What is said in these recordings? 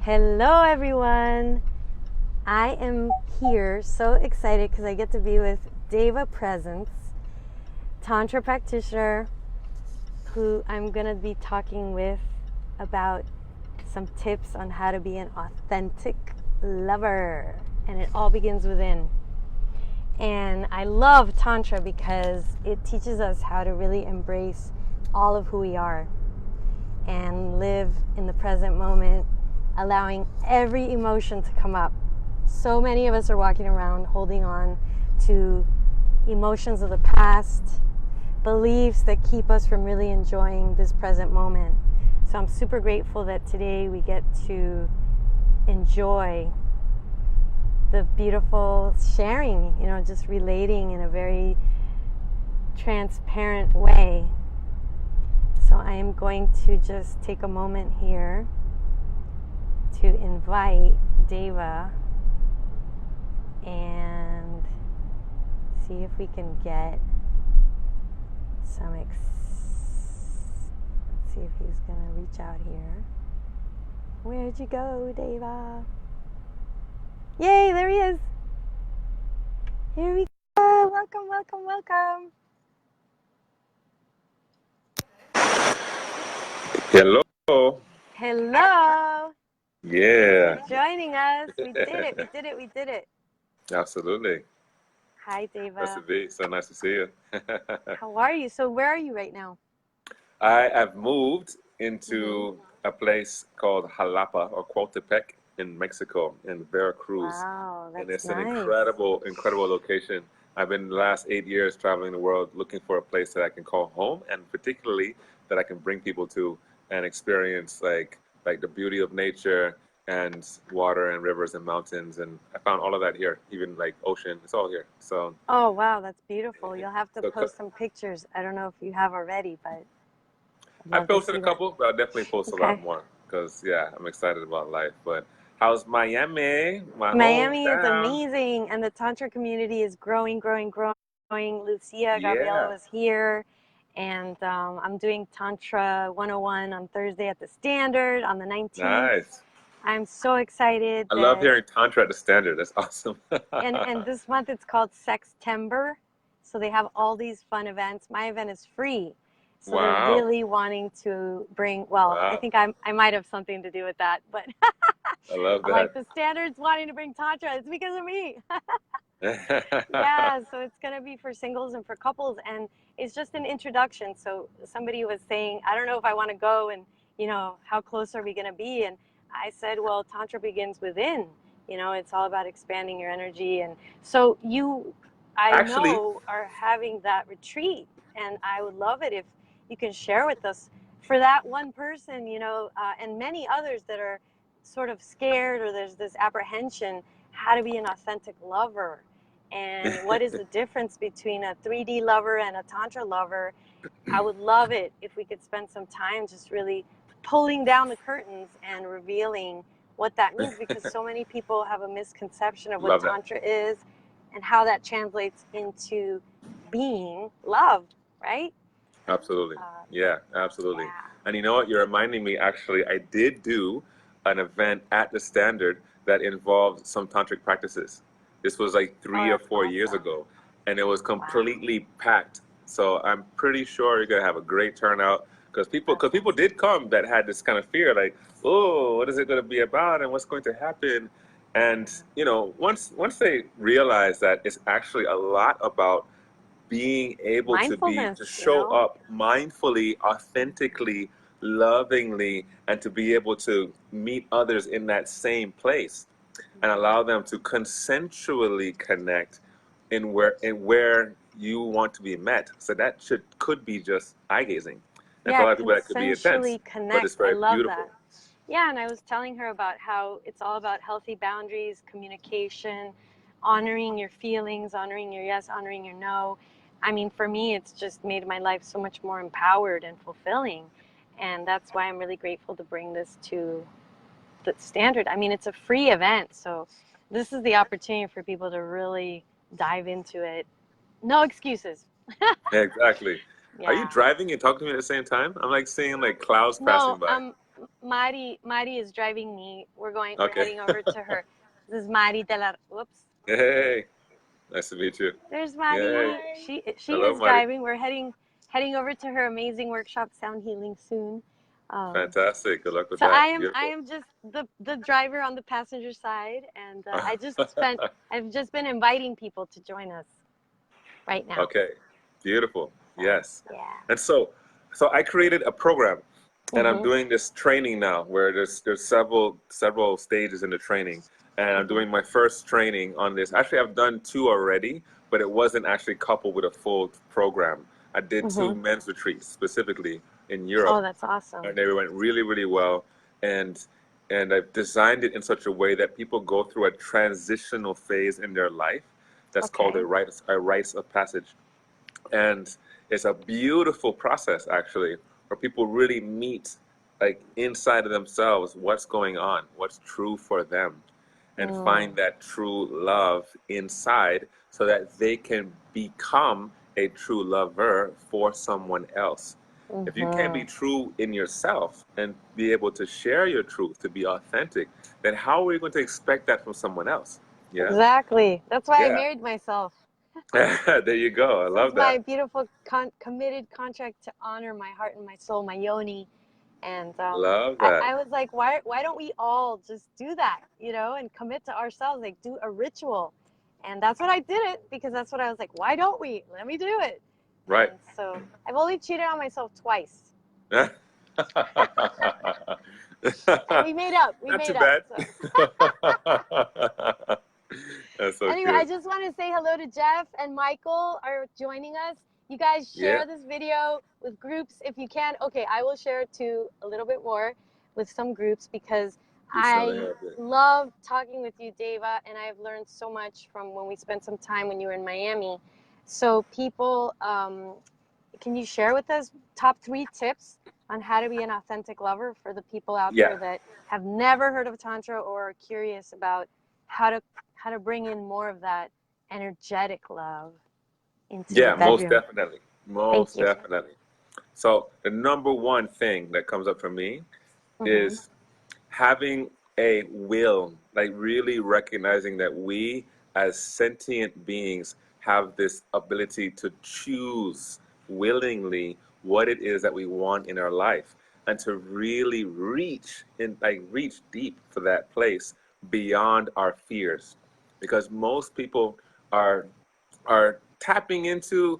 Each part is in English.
Hello, everyone. I am here so excited because I get to be with Deva Presence, Tantra practitioner, who I'm going to be talking with about some tips on how to be an authentic lover. And it all begins within. And I love Tantra because it teaches us how to really embrace all of who we are and live in the present moment, allowing every emotion to come up. So many of us are walking around holding on to emotions of the past, beliefs that keep us from really enjoying this present moment. So I'm super grateful that today we get to enjoy the beautiful sharing, just relating in a very transparent way. So I am going to just take a moment here to invite Deva and see if we can get some let's see if he's gonna reach out here. Where'd you go, Deva? Yay, there he is. Here we go. Welcome, welcome, welcome. Hello. Hello. Yeah. Thanks for joining us. We did it. Absolutely. Hi, Nice to Deva. be. So nice to see you. How are you? So where are you right now? I have moved into a place called Jalapa or Cuautepec in Mexico, in Veracruz. Wow, And that's it's an nice. incredible location. I've been the last 8 years traveling the world looking for a place that I can call home, and particularly that I can bring people to and experience like the beauty of nature and water and rivers and mountains. And I found all of that here, even like ocean. It's all here. So, Oh, wow, that's beautiful. You'll have to so post some pictures. I don't know if you have already, but I'd I love to posted a see that. couple, but I'll definitely post a Okay. lot more because, yeah, I'm excited about life. But how's Miami, my Miami is hometown? amazing, and the Tantra community is growing, growing, growing. Lucia Gabriela Yeah, was here, and I'm doing Tantra 101 on Thursday at the Standard on the 19th. nice. I'm so excited I love that hearing Tantra at the Standard. That's awesome. and this month it's called Sextember, so they have all these fun events. My event is free, so they're Wow, really wanting to bring, well, I wow. think I might have something to do with that, but I love I'm like, that. the Standard's wanting to bring Tantra, it's because of me. Yeah, so it's going to be for singles and for couples, and it's just an introduction. So somebody was saying, I don't know if I want to go, and how close are we going to be? And I said, well, Tantra begins within. It's all about expanding your energy. And so you, I Actually, know, are having that retreat, and I would love it if you can share with us for that one person, and many others that are sort of scared, or there's this apprehension, how to be an authentic lover, and what is the difference between a 3D lover and a Tantra lover. I would love it if we could spend some time just really pulling down the curtains and revealing what that means, because so many people have a misconception of what love that. Tantra is and how that translates into being loved, right? Absolutely. Uh, Yeah, absolutely. yeah. And you know what? You're reminding me, actually, I did do an event at the Standard that involved some tantric practices. This was like Oh, three or that's four years awesome. ago, and it was Wow. completely packed. So I'm pretty sure you're gonna have a great turnout That's because people awesome. did come that had this kind of fear, like, oh, what is it gonna be about, and what's going to happen? And once they realize that it's actually a lot about being able Mindfulness, to show up mindfully, authentically, lovingly, and to be able to meet others in that same place and allow them to consensually connect in where you want to be met. So that could be just eye gazing, and for a yeah, lot of people that could be intense, consensually but it's connect. I very love that. beautiful. Yeah, and I was telling her about how it's all about healthy boundaries, communication, honoring your feelings, honoring your yes, honoring your no. I mean, for me, it's just made my life so much more empowered and fulfilling. And that's why I'm really grateful to bring this to the Standard. I mean, it's a free event, so this is the opportunity for people to really dive into it. No excuses. Exactly. Are you Yeah. driving and talking to me at the same time? I'm like seeing like clouds No, passing by. Mari is driving me. We're Okay. heading over to her. This is Mari de la, whoops. Hey, nice to meet you. There's Yay. Mari. She Hello, is Marty. driving. We're heading over to her amazing workshop, Sound Healing, soon. Fantastic. Good luck with So that. I Beautiful. am just the driver on the passenger side, and I've just been inviting people to join us right now. Okay. Beautiful. So Yes. yeah. And so I created a program, and I'm Mhm. doing this training now where there's several stages in the training, and I'm Mhm. doing my first training on this. Actually, I've done two already, but it wasn't actually coupled with a full program. I did two Mhm. men's retreats specifically in Oh, Europe, that's awesome. and they went really, really well. And I've designed it in such a way that people go through a transitional phase in their life. That's called Okay. a rites of passage. And it's a beautiful process actually, where people really meet like inside of themselves what's going on, what's true for them, and Mm. find that true love inside so that they can become a true lover for someone else. If you can't be Mhm. true in yourself and be able to share your truth, to be authentic, then how are you going to expect that from someone else? Yeah? Exactly. That's why I Yeah. married myself. There you go. I This is love my that. beautiful committed contract to honor my heart and my soul, my yoni. And Love that. I was like, why don't we all just do that, and commit to ourselves, like do a ritual. And that's what I did it because that's what I was like, why don't we? Let me do it. Right. And so I've only cheated on myself twice. Not And we made up. We too made up. bad. So That's so anyway, I cute. just want to say hello to Jeff and Michael are joining us. You guys Yeah, share this video with groups if you can. Okay, I will share it too a little bit more with some groups because you certainly I have it. love talking with you, Deva, and I've learned so much from when we spent some time when you were in Miami. So people, can you share with us top 3 tips on how to be an authentic lover for the people out Yeah, there that have never heard of Tantra or are curious about how to bring in more of that energetic love into the yeah, most bedroom? definitely. Thank Most you. definitely. So the number one thing that comes up for me Mm-hmm. is having a will, like really recognizing that we as sentient beings have this ability to choose willingly what it is that we want in our life and to really reach deep for that place beyond our fears, because most people are tapping into,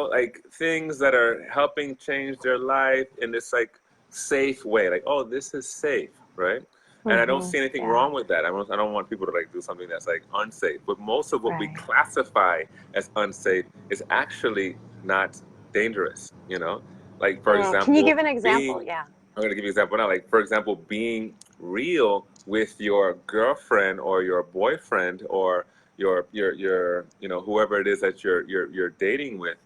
like things that are helping change their life in this like safe way, like, oh, this is safe, right? And I don't Mm-hmm. see anything Yeah. wrong with that. I don't want people to like do something that's like unsafe, but most of what we Right. classify as unsafe is actually not dangerous, like for Can you give example an example? being Yeah. I'm going to give you an example now, like for example being real with your girlfriend or your boyfriend or your whoever it is that you're dating with,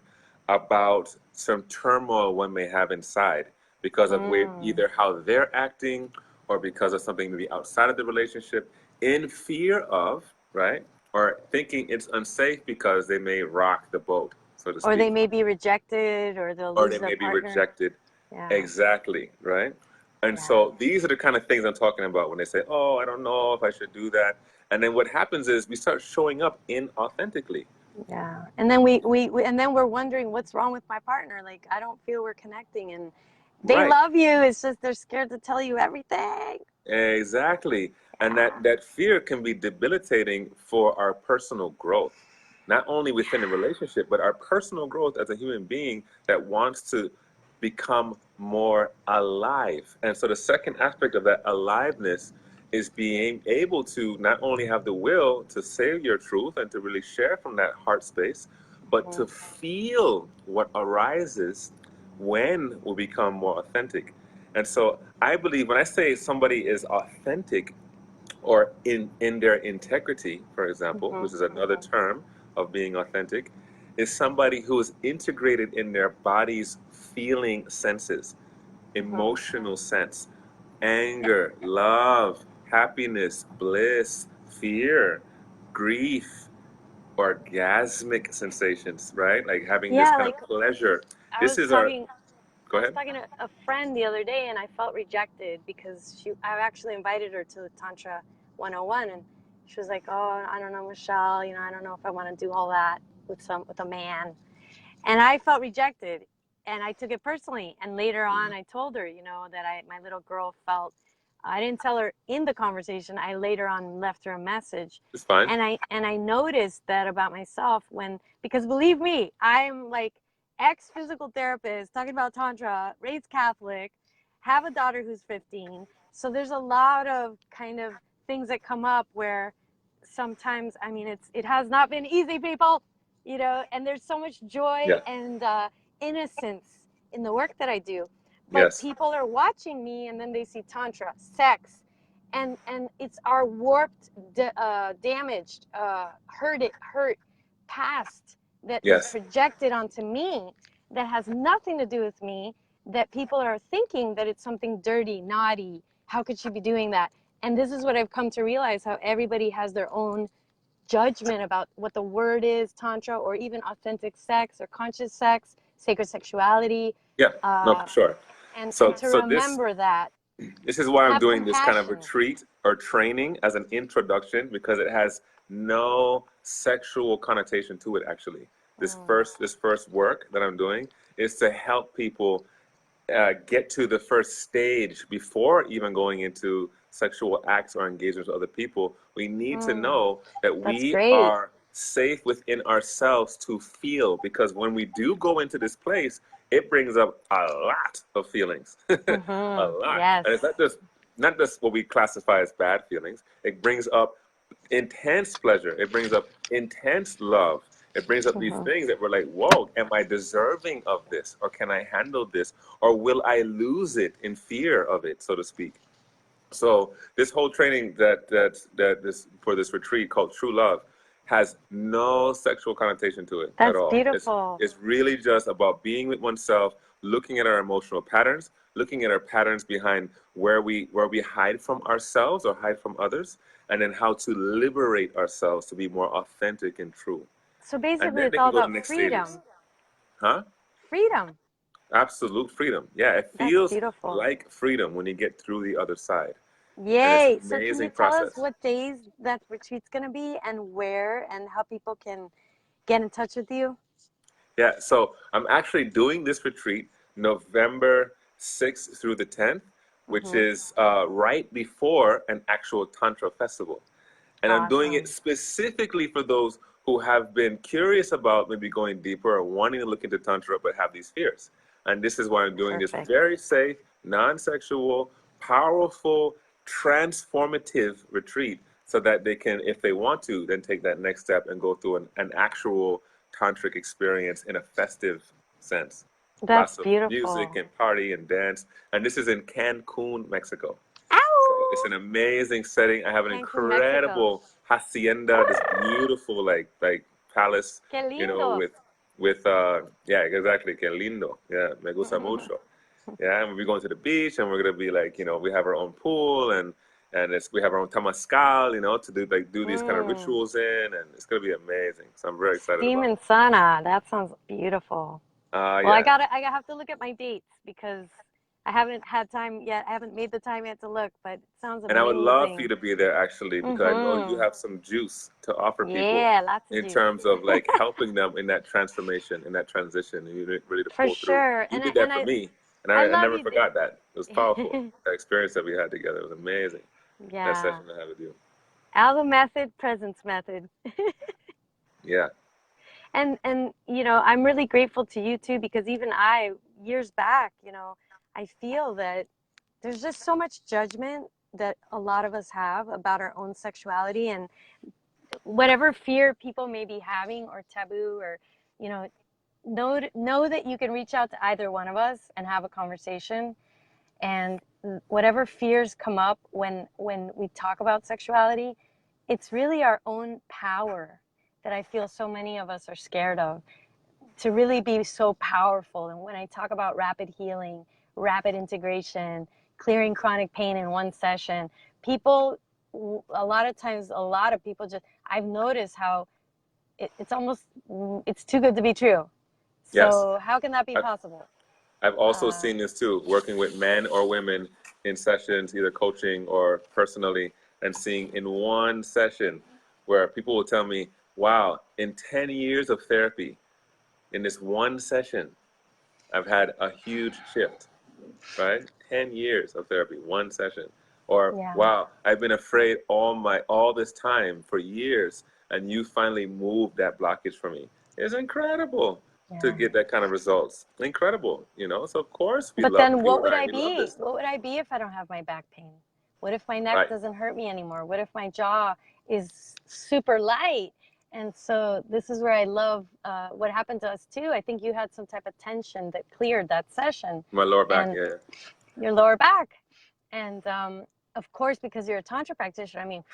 about some turmoil one may have inside because of Mm. either how they're acting or because of something maybe outside of the relationship, in fear of, right, or thinking it's unsafe because they may rock the boat, so to Or speak, they may be rejected or they'll or lose they their may be partner. rejected. Yeah. Exactly, right? And Yeah. so these are the kind of things I'm talking about when they say, oh, I don't know if I should do that. And then what happens is we start showing up inauthentically. Yeah. And then we and then we're wondering what's wrong with my partner. Like I don't feel we're connecting, and they Right. love you. It's just they're scared to tell you everything. Exactly. And Yeah. that fear can be debilitating for our personal growth, not only within a relationship, but our personal growth as a human being that wants to become more alive. And so the second aspect of that aliveness is being able to not only have the will to say your truth and to really share from that heart space, but Mm-hmm. to feel what arises when we become more authentic. And so I believe when I say somebody is authentic or in their integrity, for example, which is another Mm-hmm. term of being authentic, is somebody who is integrated in their body's feeling senses, Mm-hmm. emotional sense, anger, love, happiness, bliss, fear, grief, orgasmic sensations, right? Like having this Yeah, kind of like pleasure. I This was is our, having. Go I was ahead. talking to a friend the other day, and I felt rejected because I actually invited her to Tantra 101, and she was like, "Oh, I don't know, Michelle. You know, I don't know if I want to do all that with a man." And I felt rejected, and I took it personally. And later on, I told her, you know, that my little girl felt. I didn't tell her in the conversation. I later on left her a message, It's fine. and I noticed that about myself because believe me, I'm like ex physical therapist talking about tantra, raised Catholic, have a daughter who's 15. So there's a lot of kind of things that come up where sometimes, I mean, it has not been easy, people, you know, and there's so much joy Yeah. and innocence in the work that I do. But Yes. people are watching me, and then they see tantra, sex, and it's our warped, damaged, hurt past that is Yes. projected onto me that has nothing to do with me. That people are thinking that it's something dirty, naughty. How could she be doing that? And this is what I've come to realize: how everybody has their own judgment about what the word is, tantra, or even authentic sex or conscious sex, sacred sexuality, Yeah. No, uh, for sure. and to So this remember that, is why I'm have doing this kind of compassion. retreat or training as an introduction, because it has no sexual connotation to it. Actually, this first work that I'm doing is to help people get to the first stage before even going into sexual acts or engagements with other people. We need to know that That's we great. are safe within ourselves to feel, because when we do go into this place, it brings up a lot of feelings, a lot, Yes. and it's not just what we classify as bad feelings. It brings up intense pleasure. It brings up intense love. It brings up these things that we're like, whoa, am I deserving of this? Or can I handle this? Or will I lose it in fear of it, so to speak? So this whole training that this for this retreat called True Love has no sexual connotation to it at That's all. beautiful. It's really just about being with oneself, looking at our emotional patterns, looking at our patterns behind where we hide from ourselves or hide from others, and then how to liberate ourselves to be more authentic and true. So And basically, then it's they all can go to the about next stages. freedom. Huh? Freedom. Absolute freedom. Yeah, it That's feels beautiful. like freedom when you get through the other side. And it's an Yay. So can you amazing tell us process. what days that retreat's going to be and where and how people can get in touch with you? Yeah, so I'm actually doing this retreat November 6th through the 10th, which Mm-hmm. is right before an actual Tantra festival. And I'm doing it Awesome. specifically for those who have been curious about maybe going deeper or wanting to look into Tantra but have these fears. And this is why I'm doing this Perfect. very safe, non sexual, powerful, transformative retreat so that they can, if they want to, then take that next step and go through an actual tantric experience in a festive sense. That's Lots of music beautiful. and party and dance. And this is in Cancun, Mexico. So it's an Ow! amazing setting. I have an Cancun, Mexico. incredible hacienda, this beautiful like palace, Qué you know, lindo. with yeah, exactly, que lindo. Yeah, me gusta mucho. Yeah, and we'll be going to the beach, and we're gonna be like, you know, we have our own pool, and we have our own tamascal, you know, to do these kind of Mm. rituals in, and it's gonna be amazing. So I'm very excited Steam about and sauna. That sounds beautiful. it. Well, Yeah, I have to look at my dates because I haven't had time yet. I haven't made the time yet to look, but it sounds and I would love for you amazing. to be there actually, because I know you Mm-hmm. have some juice to offer people Yeah, lots of in juice. terms of like helping them in that transformation, in that transition, and you're ready to For pull through. sure. You did that for me, and I I love never you. forgot that. It was powerful. That experience that we had together, it was amazing. That Yeah. session to have with you. ALVA Method, presence method. Yeah. And you know, I'm really grateful to you too, because even I, years back, you know, I feel that there's just so much judgment that a lot of us have about our own sexuality, and whatever fear people may be having or taboo, or you know that you can reach out to either one of us and have a conversation. And whatever fears come up when we talk about sexuality, it's really our own power that I feel so many of us are scared of, to really be so powerful. And when I talk about rapid healing, rapid integration, clearing chronic pain in one session, people, a lot of times, a lot of people just, I've noticed how it's almost, it's too good to be true. Yes. So how can that be I, possible? I've also seen this too, working with men or women in sessions, either coaching or personally, and seeing in one session where people will tell me, wow, in 10 years of therapy, in this one session, I've had a huge shift, right? 10 years of therapy, one session. Or, Yeah. wow, I've been afraid all this time for years, and you finally moved that blockage for me. It's incredible to Yeah. get that kind of results. Incredible, you know? So of course we But love then you what and would I, I we love be? this stuff. What would I be if I don't have my back pain? What if my neck Right. doesn't hurt me anymore? What if my jaw is super light? And so this is where I love what happened to us too. I think you had some type of tension that cleared that session. My lower back, And yeah. your lower back. And of course, because you're a Tantra practitioner, I mean,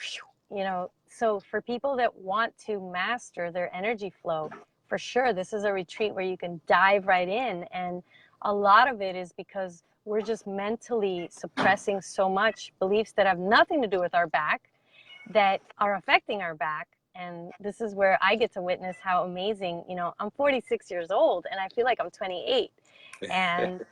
you know, so for people that want to master their energy flow, for sure, this is a retreat where you can dive right in. And a lot of it is because we're just mentally suppressing so much beliefs that have nothing to do with our back that are affecting our back. And this is where I get to witness how amazing, you know, I'm 46 years old and I feel like I'm 28. And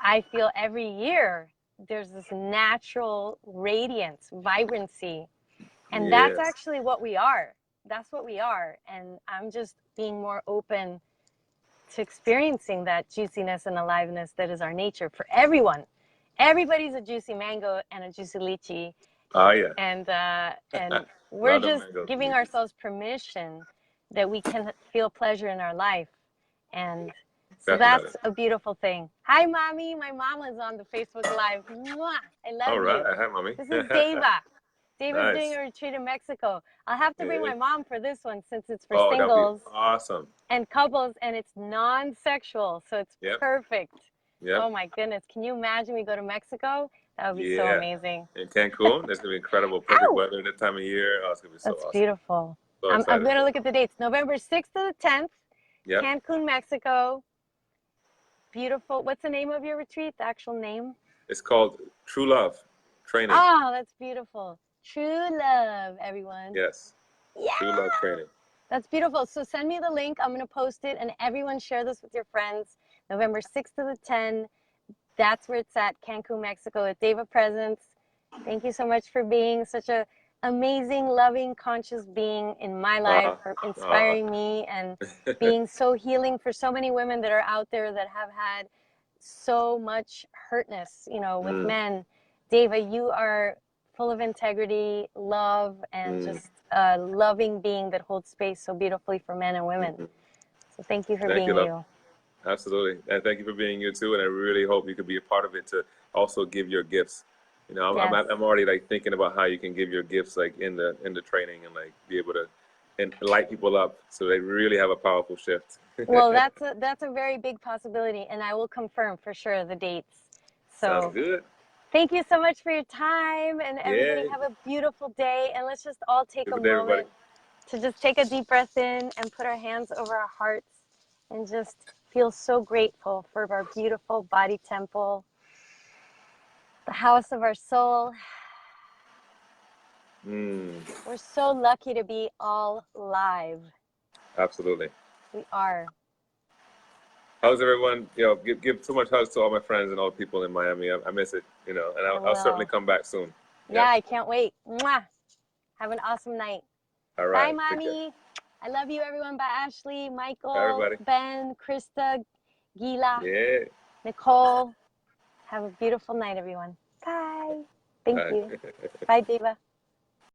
I feel every year there's this natural radiance, vibrancy. And that's Yes. actually what we are. That's what we are. And I'm just being more open to experiencing that juiciness and aliveness that is our nature for everyone. Everybody's a juicy mango and a juicy lychee. Oh, yeah. And A we're lot of just mangoes and giving lychees. ourselves permission that we can feel pleasure in our life. And so Definitely. that's a beautiful thing. Hi, mommy. My mama's on the Facebook Live. Mwah! I All love right. you. Hi, mommy. This is Deva. Deva's doing Nice. a retreat in Mexico. I'll have to bring Yeah. my mom for this one since it's for Oh, that'd be singles awesome. and couples and it's non-sexual. So it's Yep. perfect. Yep. Oh my goodness. Can you imagine we go to Mexico? That would be so Yeah. amazing. In Cancun, there's gonna be incredible, perfect Oh, weather that time of year. Oh, it's gonna be so that's awesome. beautiful. So I'm excited going to for it. look at the dates. November 6th to the 10th, Yep. Cancun, Mexico. Beautiful. What's the name of your retreat? The actual name? It's called True Love Training. Oh, that's beautiful. True love, everyone. Yes. Yeah. True Love Training. That's beautiful. So send me the link. I'm going to post it and everyone share this with your friends. November 6th to the 10th. That's where it's at, Cancun, Mexico at Deva Presence. Thank you so much for being such a amazing, loving, conscious being in my life, for inspiring me and being so healing for so many women that are out there that have had so much hurtness, you know, with men. Deva, you are full of integrity, love, and just a loving being that holds space so beautifully for men and women. So thank you for Thank you, being love. you. Absolutely. And thank you for being you too. And I really hope you could be a part of it to also give your gifts. You know, Yes. I'm already like thinking about how you can give your gifts like in the training and like be able to and light people up so they really have a powerful shift. Well, that's a very big possibility, and I will confirm for sure the dates. Sounds So good. thank you so much for your time, and everybody Yeah. have a beautiful day. And let's just all take a Good day, everybody. moment to just take a deep breath in and put our hands over our hearts and just feel so grateful for our beautiful body temple, the house of our soul. We're so lucky to be all live. Absolutely. We are. How's everyone? You know, give so much hugs to all my friends and all the people in Miami. I miss it, you know, and I'll certainly come back soon. Yeah, I can't wait. Mwah. Have an awesome night. All right. Bye, mommy. I love you, everyone. Bye, Ashley, Michael, Everybody. Ben, Krista, Gila, Yeah. Nicole. Have a beautiful night, everyone. Bye. Thank you. Bye, Deva.